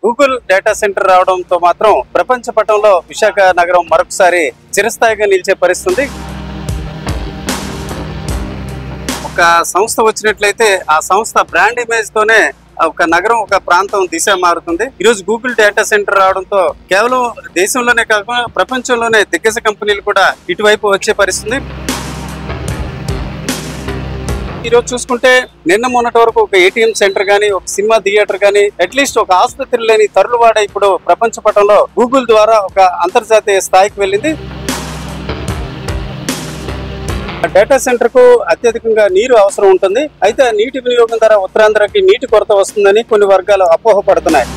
Google data centre రావడంతో మాత్రం ప్రపంచ పటంలో విశాఖ నగరం మరొకసారి చిరస్థాయిగా నిలిచే పరిస్థితి. ఒక సంస్థ వచ్చినట్లయితే ఆ సంస్థ బ్రాండ్ ఇమేజ్ తోనే ఒక నగరం ఒక ప్రాంతం దిశ మారుతుంది. ఈ రోజు గూగుల్ డేటా సెంటర్ రావడంతో కేవలం దేశంలోనే కాకుండా ప్రపంచంలోనే దిగ్గజ కంపెనీలు కూడా ఇటువైపు వచ్చే పరిస్థితి. ఈ రోజు చూసుకుంటే నిన్న మొన్నటి వరకు ఒక ఏటీఎం సెంటర్ గానీ, ఒక సినిమా థియేటర్ గానీ, అట్లీస్ట్ ఒక ఆసుపత్రి లేని తరులువాడ ఇప్పుడు ప్రపంచ పటంలో గూగుల్ ద్వారా ఒక అంతర్జాతీయ స్థాయికి వెళ్ళింది. డేటా సెంటర్ కు అత్యధికంగా నీరు అవసరం ఉంటుంది. అయితే నీటి వినియోగం ద్వారా ఉత్తరాంధ్రకి నీటి కొరత వస్తుందని కొన్ని వర్గాలు అపోహపడుతున్నాయి.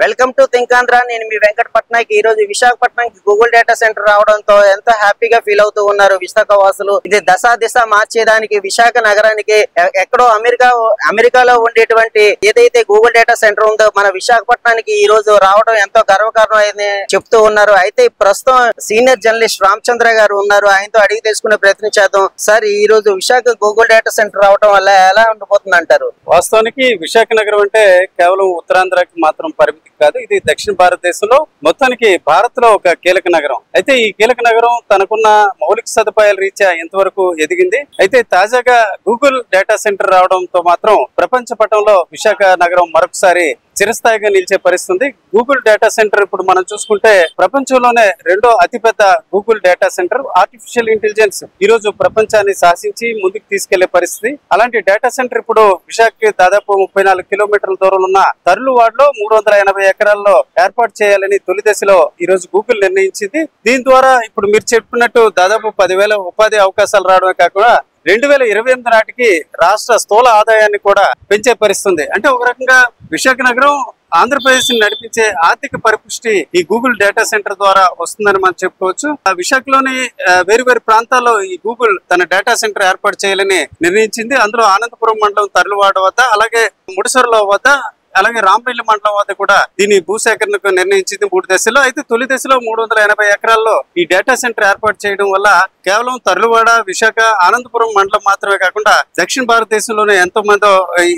Welcome to think Andhra. నేను మీ వెంకట పట్నాయక్. ఈ రోజు విశాఖపట్నంకి గూగుల్ డేటా సెంటర్ రావడంతో ఎంత హ్యాపీగా ఫీల్ అవుతూ ఉన్నారు విశాఖ వాసులు. ఇది దిశ మార్చేదానికి విశాఖ నగరానికి ఎక్కడో అమెరికాలో ఉండేటువంటి ఏదైతే గూగుల్ డేటా సెంటర్ ఉందో మన విశాఖపట్నానికి ఈ రోజు రావడం ఎంతో గర్వకారణం అని చెప్తూ ఉన్నారు. అయితే ప్రస్తుతం సీనియర్ జర్నలిస్ట్ రామచంద్ర గారు ఉన్నారు. ఆయనతో అడిగి తెలుసుకునే ప్రయత్నం చేద్దాం. సార్, ఈ రోజు విశాఖ గూగుల్ డేటా సెంటర్ రావడం వల్ల ఎలా ఉండిపోతుంది అంటారు? వాస్తవానికి విశాఖ నగరం అంటే కేవలం ఉత్తరాంధ్రకి మాత్రం పరిమితి కాదు. ఇది దక్షిణ భారతదేశంలో మొత్తానికి భారత్ లో ఒక కీలక నగరం. అయితే ఈ కీలక నగరం తనకున్న మౌలిక సదుపాయాల రీత్యా ఎంతవరకు ఎదిగింది. అయితే తాజాగా గూగుల్ డేటా సెంటర్ రావడంతో మాత్రం ప్రపంచ పటంలో విశాఖ నగరం మరొకసారి చిరస్థాయిగా నిలిచే పరిస్థితి. గూగుల్ డేటా సెంటర్ ఇప్పుడు మనం చూసుకుంటే ప్రపంచంలోనే రెండో అతిపెద్ద Google data centre. Artificial intelligence ఈ రోజు ప్రపంచాన్ని శాసించి ముందుకు తీసుకెళ్లే పరిస్థితి. అలాంటి డేటా సెంటర్ ఇప్పుడు విశాఖకి దాదాపు 34 కిలోమీటర్ల దూరంలో ఉన్న తరులువాడలో 380 ఎకరాల్లో ఏర్పాటు చేయాలని తొలి దశలో ఈ రోజు గూగుల్ నిర్ణయించింది. దీని ద్వారా ఇప్పుడు మీరు చెప్పినట్టు దాదాపు 10,000 ఉపాధి అవకాశాలు రావడమే కాకుండా 2028 నాటికి రాష్ట్ర స్థూల ఆదాయాన్ని కూడా పెంచే పరిస్థితుంది. అంటే ఒక రకంగా విశాఖ నగరం ఆంధ్రప్రదేశ్ ని నడిపించే ఆర్థిక పరిపుష్టి ఈ గూగుల్ డేటా సెంటర్ ద్వారా వస్తుందని మనం చెప్పుకోవచ్చు. విశాఖలోని వేరు ప్రాంతాల్లో ఈ గూగుల్ తన డేటా సెంటర్ ఏర్పాటు చేయాలని నిర్ణయించింది. అందులో ఆనందపురం మండలం తరులువాడ వద్ద, అలాగే ముడిసర్ల వద్ద, అలాగే రాంపల్లి మండలం వద్ద కూడా దీని భూసేకరణకు నిర్ణయించింది 3 దశలో. అయితే తొలి దశలో 380 ఎకరాల్లో ఈ డేటా సెంటర్ ఏర్పాటు చేయడం వల్ల కేవలం తరులువాడ, విశాఖ, ఆనందపురం మండలం మాత్రమే కాకుండా దక్షిణ భారతదేశంలోనే ఎంతో మంది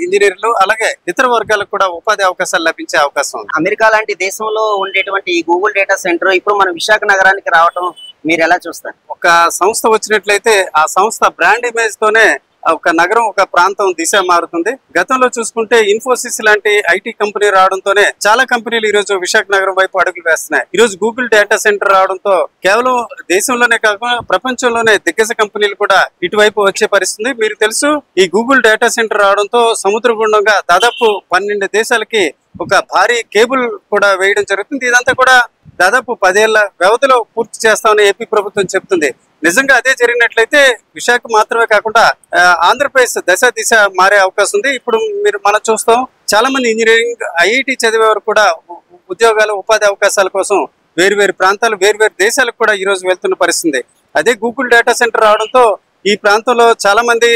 ఇంజనీర్లు అలాగే ఇతర వర్గాలకు కూడా ఉపాధి అవకాశాలు లభించే అవకాశం ఉంది. అమెరికా లాంటి దేశంలో ఉండేటువంటి ఈ గూగుల్ డేటా సెంటర్ ఇప్పుడు మన విశాఖ నగరానికి రావడం మీరు ఎలా చూస్తారు? ఒక సంస్థ వచ్చినట్లయితే ఆ సంస్థ బ్రాండ్ ఇమేజ్ తోనే ఒక నగరం ఒక ప్రాంతం దిశ మారుతుంది. గతంలో చూసుకుంటే ఇన్ఫోసిస్ లాంటి ఐటీ కంపెనీ రావడంతోనే చాలా కంపెనీలు ఈ రోజు విశాఖ నగరం వైపు అడుగులు వేస్తున్నాయి. ఈ రోజు గూగుల్ డేటా సెంటర్ రావడంతో కేవలం దేశంలోనే కాకుండా ప్రపంచంలోనే దిగ్గజ కంపెనీలు కూడా ఇటువైపు వచ్చే పరిస్థితి. మీరు తెలుసు, ఈ గూగుల్ డేటా సెంటర్ రావడంతో సముద్ర గుండంగా దాదాపు 12 దేశాలకి ఒక భారీ కేబుల్ కూడా వేయడం జరుగుతుంది. ఇదంతా కూడా దాదాపు 10 ఏళ్ల వ్యవధిలో పూర్తి చేస్తామని ఏపీ ప్రభుత్వం చెప్తుంది. నిజంగా అదే జరిగినట్లయితే విశాఖ మాత్రమే కాకుండా ఆంధ్రప్రదేశ్ దిశ మారే అవకాశం ఉంది. ఇప్పుడు మనం చూస్తాం, చాలా మంది ఇంజనీరింగ్, ఐఐటి చదివే వారు కూడా ఉద్యోగాలు, ఉపాధి అవకాశాల కోసం వేరు ప్రాంతాలు, వేరు దేశాలకు కూడా ఈ రోజు వెళ్తున్న పరిస్థితి. అదే గూగుల్ డేటా సెంటర్ రావడంతో ఈ ప్రాంతంలో చాలా మంది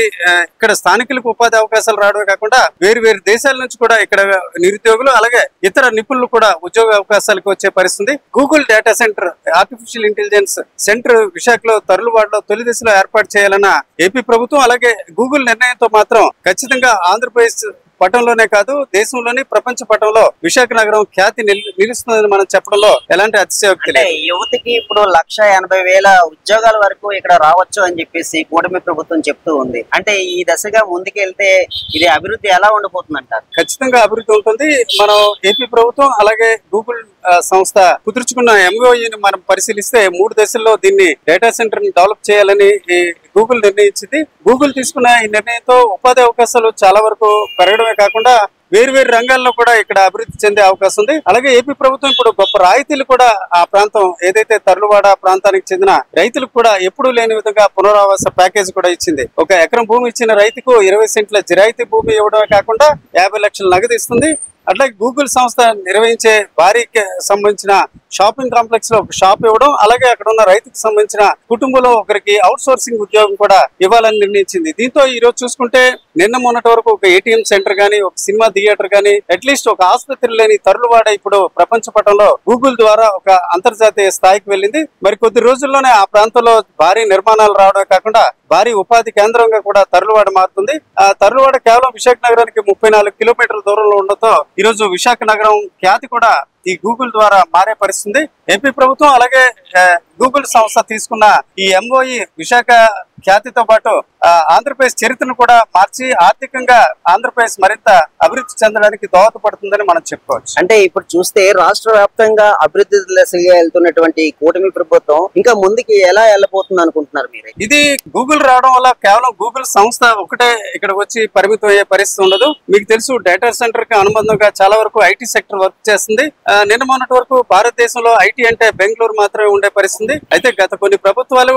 ఇక్కడ స్థానికులకు ఉపాధి అవకాశాలు రావడమే కాకుండా వేరు దేశాల నుంచి కూడా ఇక్కడ నిరుద్యోగులు అలాగే ఇతర నిపుణులు కూడా ఉద్యోగ అవకాశాలకు వచ్చే పరిస్థితి. Google data centre, artificial intelligence centre విశాఖలో తరులువాడలో తొలి దశలో ఏర్పాటు చేయాలన్న ఏపీ ప్రభుత్వం అలాగే గూగుల్ నిర్ణయంతో మాత్రం ఖచ్చితంగా ఆంధ్రప్రదేశ్ పటంలోనే కాదు దేశంలోని ప్రపంచ పటంలో విశాఖ నగరం ఖ్యాతి నిలుస్తుందని మనం చెప్పడంలో ఎలాంటి అతిశయోక్తి లేదు. యువతకి ఇప్పుడు 1,80,000 ఉద్యోగాల వరకు ఇక్కడ రావచ్చు అని చెప్పేసి కూటమి ప్రభుత్వం చెప్తూ ఉంది. అంటే ఈ దశగా ముందుకెళ్తే ఇది అభివృద్ధి ఎలా ఉండబోతుంది అంటారు? ఖచ్చితంగా అభివృద్ధి ఉంటుంది. మనం ఏపీ ప్రభుత్వం అలాగే గూగుల్ సంస్థ కుదుర్చుకున్న ఎంఓయూని మనం పరిశీలిస్తే 3 దశల్లో దీన్ని డేటా సెంటర్ ని డెవలప్ చేయాలని గూగుల్ నిర్ణయించింది. గూగుల్ తీసుకున్న ఈ నిర్ణయంతో ఉపాధి అవకాశాలు చాలా వరకు పెరగడమే కాకుండా వేరు రంగాల్లో కూడా ఇక్కడ అభివృద్ధి చెందే అవకాశం ఉంది. అలాగే ఏపీ ప్రభుత్వం ఇప్పుడు గొప్ప రాయితీలు కూడా ఆ ప్రాంతం ఏదైతే తరులువాడ ప్రాంతానికి చెందిన రైతులకు కూడా ఎప్పుడూ లేని విధంగా పునరావాస ప్యాకేజ్ కూడా ఇచ్చింది. 1 ఎకరం భూమి ఇచ్చిన రైతుకు 20 సెంట్ల జిరాయితీ భూమి ఇవ్వడమే కాకుండా 50 లక్షల నగదు ఇస్తుంది. అట్లాగే గూగుల్ సంస్థ నిర్వహించే భారీకి సంబంధించిన షాపింగ్ కాంప్లెక్స్ లో ఒక షాప్ ఇవ్వడం, అలాగే అక్కడ ఉన్న రైతుకు సంబంధించిన కుటుంబంలో ఒకరికి అవుట్ సోర్సింగ్ ఉద్యోగం కూడా ఇవ్వాలని నిర్ణయించింది. దీంతో ఈ రోజు చూసుకుంటే నిన్న మొన్నటి వరకు ఒక ఏటీఎం సెంటర్ గానీ, ఒక సినిమా థియేటర్ గానీ, అట్లీస్ట్ ఒక ఆసుపత్రి లేని తరులవాడ ఇప్పుడు ప్రపంచ పటంలో గూగుల్ ద్వారా ఒక అంతర్జాతీయ స్థాయికి వెళ్ళింది. మరి కొద్ది రోజుల్లోనే ఆ ప్రాంతంలో భారీ నిర్మాణాలు రావడమే కాకుండా భారీ ఉపాధి కేంద్రంగా కూడా తరులవాడ మారుతుంది. ఆ తరులవాడ కేవలం విశాఖ నగరానికి 34 కిలోమీటర్ల దూరంలో ఉండటంతో ఈ రోజు విశాఖ నగరం ఖ్యాతి కూడా ఈ గూగుల్ ద్వారా మారే పరిస్థితి. ఏపీ ప్రభుత్వం అలాగే గూగుల్ సంస్థ తీసుకున్న ఈ ఎంఓఈ విశాఖ ఖ్యాతితో పాటు ఆంధ్రప్రదేశ్ చరిత్రను కూడా మార్చి ఆర్థికంగా ఆంధ్రప్రదేశ్ మరింత అభివృద్ధి చెందడానికి దోహదపడుతుందని మనం చెప్పుకోవచ్చు. అంటే ఇప్పుడు చూస్తే రాష్ట్ర వ్యాప్తంగా అభివృద్ధి దిశగా వెళ్తున్నటువంటి కూటమి ప్రభుత్వం ఇంకా ముందుకి ఎలా వెళ్ళబోతుంది అనుకుంటున్నారు మీరు? ఇది గూగుల్ రావడం వల్ల కేవలం గూగుల్ సంస్థ ఒకటే ఇక్కడ వచ్చి పరిమితం అయ్యే పరిస్థితి ఉండదు. మీకు తెలుసు, డేటా సెంటర్ కి అనుబంధంగా చాలా వరకు ఐటీ సెక్టర్ వర్క్ చేస్తుంది. నిన్న మొన్నటి వరకు భారతదేశంలో ఐటీ అంటే బెంగళూరు మాత్రమే ఉండే పరిస్థితి. అయితే గత కొన్ని ప్రభుత్వాలు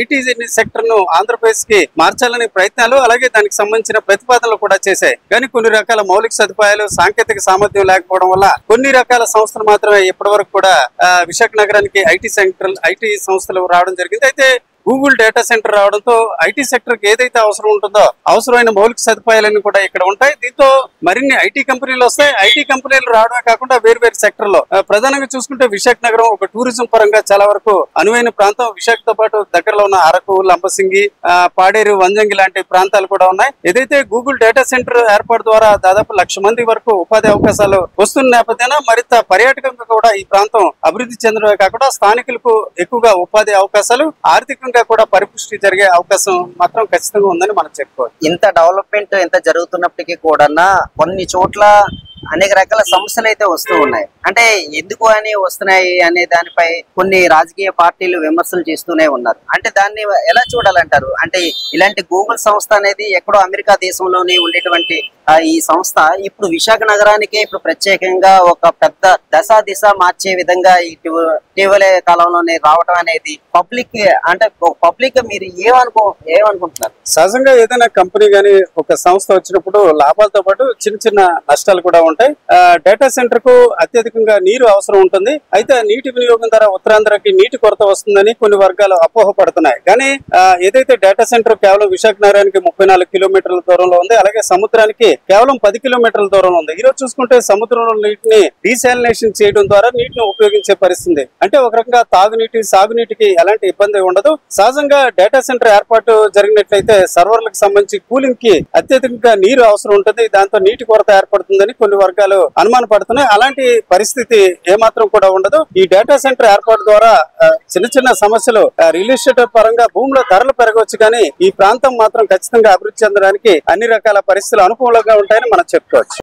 ఐటీ సెక్టర్ ను ఆంధ్రప్రదేశ్ కి మార్చాలని ప్రయత్నాలు, అలాగే దానికి సంబంధించిన ప్రతిపాదనలు కూడా చేశాయి. కానీ కొన్ని రకాల మౌలిక సదుపాయాలు, సాంకేతిక సామర్థ్యం లేకపోవడం వల్ల కొన్ని రకాల సంస్థలు మాత్రమే ఇప్పటి వరకు కూడా విశాఖ నగరానికి ఐటీ సంస్థలు రావడం జరిగింది. అయితే గూగుల్ డేటా సెంటర్ రావడంతో ఐటీ సెక్టర్ కి ఏదైతే అవసరం ఉంటుందో అవసరమైన మౌలిక సదుపాయాలన్నీ కూడా ఇక్కడ ఉంటాయి. దీంతో మరిన్ని ఐటీ కంపెనీలు వస్తాయి. ఐటీ కంపెనీలు రావడమే కాకుండా వేరు వేరు సెక్టర్ లో ప్రధానంగా చూసుకుంటే విశాఖ నగరం ఒక టూరిజం పరంగా చాలా వరకు అనువైన ప్రాంతం. విశాఖతో పాటు దగ్గరలో ఉన్న అరకు, లంబసింగి, పాడేరు, వంజంగి లాంటి ప్రాంతాలు కూడా ఉన్నాయి. ఏదైతే గూగుల్ డేటా సెంటర్ ఏర్పాటు ద్వారా దాదాపు 1,00,000 మంది వరకు ఉపాధి అవకాశాలు వస్తున్న నేపథ్యాన మరింత పర్యాటకంగా కూడా ఈ ప్రాంతం అభివృద్ధి చెందడమే కాకుండా స్థానికులకు ఎక్కువగా ఉపాధి అవకాశాలు, ఆర్థికంగా కూడా పరిపుష్టి జరిగే అవకాశం మాత్రం ఖచ్చితంగా ఉందని మనం చెప్పుకోవచ్చు. ఇంత డెవలప్మెంట్ ఎంత జరుగుతున్నప్పటికీ కూడా కొన్ని చోట్ల అనేక రకాల సమస్యలు అయితే వస్తూ ఉన్నాయి. అంటే ఎందుకు అని వస్తున్నాయి అనే దానిపై కొన్ని రాజకీయ పార్టీలు విమర్శలు చేస్తూనే ఉన్నారు. అంటే దాన్ని ఎలా చూడాలంటారు? అంటే ఇలాంటి గూగుల్ సంస్థ అనేది ఎక్కడో అమెరికా దేశంలోనే ఉండేటువంటి ఈ సంస్థ ఇప్పుడు విశాఖ నగరానికి ఇప్పుడు ప్రత్యేకంగా ఒక పెద్ద దిశ మార్చే విధంగా ఇటీవలే కాలంలోనే రావడం అనేది పబ్లిక్ మీరు ఏమనుకుంటున్నారు? సహజంగా ఏదైనా కంపెనీ గానీ ఒక సంస్థ వచ్చినప్పుడు లాభాలతో పాటు చిన్న చిన్న నష్టాలు కూడా ఉంటాయి. డేటా సెంటర్ కు అత్యధికంగా నీరు అవసరం ఉంటుంది. అయితే నీటి వినియోగం ద్వారా ఉత్తరాంధ్రకి నీటి కొరత వస్తుందని కొన్ని వర్గాలు అపోహపడుతున్నాయి. కానీ ఏదైతే డేటా సెంటర్ కేవలం విశాఖ నగరానికి 34 కిలోమీటర్ల దూరంలో ఉంది, అలాగే సముద్రానికి కేవలం 10 కిలోమీటర్ల దూరంలో ఉంది. ఈ రోజు చూసుకుంటే సముద్రంలో నీటిని డీసాలినేషన్ చేయడం ద్వారా నీటిని ఉపయోగించే పరిస్థితి. అంటే ఒక రకంగా తాగునీటి, సాగునీటికి ఎలాంటి ఇబ్బంది ఉండదు. సహజంగా డేటా సెంటర్ ఏర్పాటు జరిగినట్లయితే సర్వర్లకు సంబంధించి కూలింగ్ కి అత్యధికంగా నీరు అవసరం ఉంటుంది. దాంతో నీటి కొరత ఏర్పడుతుందని కొన్ని వర్గాలు అనుమానపడుతున్నాయి. అలాంటి పరిస్థితి ఏమాత్రం కూడా ఉండదు. ఈ డేటా సెంటర్ ఏర్పాటు ద్వారా చిన్న చిన్న సమస్యలు, రియల్ ఎస్టేట్ పరంగా భూముల ధరలు పెరగవచ్చు, కానీ ఈ ప్రాంతం మాత్రం ఖచ్చితంగా అభివృద్ధి చెందడానికి అన్ని రకాల పరిస్థితులు అనుకూలంగా ఉంటాయని మనం చెప్పుకోవచ్చు.